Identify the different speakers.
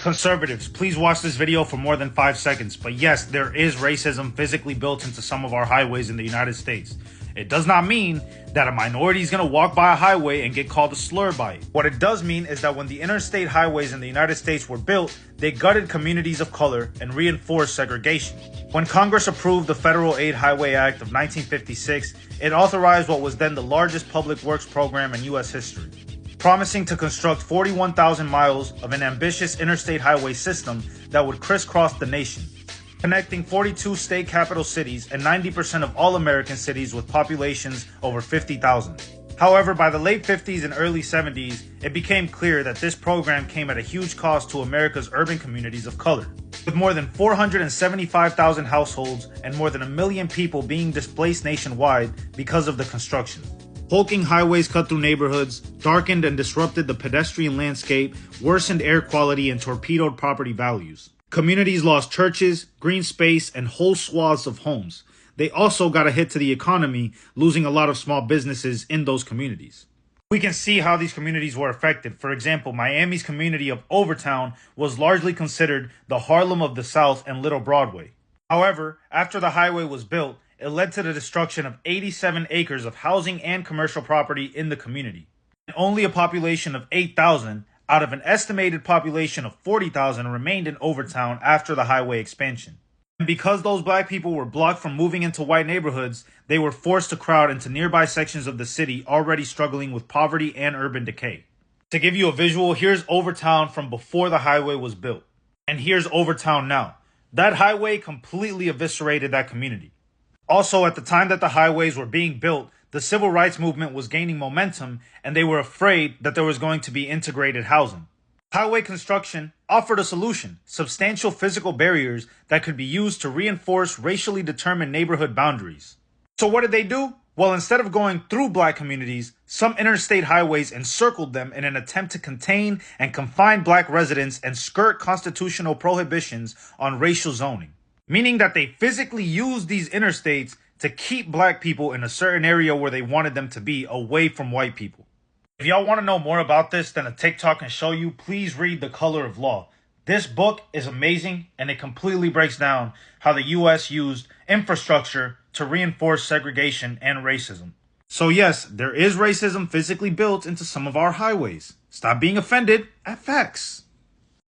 Speaker 1: Conservatives, please watch this video for more than 5 seconds. But yes, there is racism physically built into some of our highways in the United States. It does not mean that a minority is going to walk by a highway and get called a slur by it. What it does mean is that when the interstate highways in the United States were built, they gutted communities of color and reinforced segregation. When Congress approved the Federal Aid Highway Act of 1956, it authorized what was then the largest public works program in U.S. history, promising to construct 41,000 miles of an ambitious interstate highway system that would crisscross the nation, connecting 42 state capital cities and 90% of all American cities with populations over 50,000. However, by the late 50s and early 70s, it became clear that this program came at a huge cost to America's urban communities of color, with more than 475,000 households and more than 1 million people being displaced nationwide because of the construction. Hulking highways cut through neighborhoods, darkened and disrupted the pedestrian landscape, worsened air quality, and torpedoed property values. Communities lost churches, green space, and whole swaths of homes. They also got a hit to the economy, losing a lot of small businesses in those communities. We can see how these communities were affected. For example, Miami's community of Overtown was largely considered the Harlem of the South and Little Broadway. However, after the highway was built, it led to the destruction of 87 acres of housing and commercial property in the community. And only a population of 8,000 out of an estimated population of 40,000 remained in Overtown after the highway expansion. And because those black people were blocked from moving into white neighborhoods, they were forced to crowd into nearby sections of the city already struggling with poverty and urban decay. To give you a visual, here's Overtown from before the highway was built. And here's Overtown now. That highway completely eviscerated that community. Also, at the time that the highways were being built, the civil rights movement was gaining momentum, and they were afraid that there was going to be integrated housing. Highway construction offered a solution: substantial physical barriers that could be used to reinforce racially determined neighborhood boundaries. So what did they do? Well, instead of going through black communities, some interstate highways encircled them in an attempt to contain and confine black residents and skirt constitutional prohibitions on racial zoning, meaning that they physically used these interstates to keep black people in a certain area where they wanted them to be, away from white people. If y'all want to know more about this than a TikTok can show you, please read The Color of Law. This book is amazing, and it completely breaks down how the U.S. used infrastructure to reinforce segregation and racism. So yes, there is racism physically built into some of our highways. Stop being offended at facts.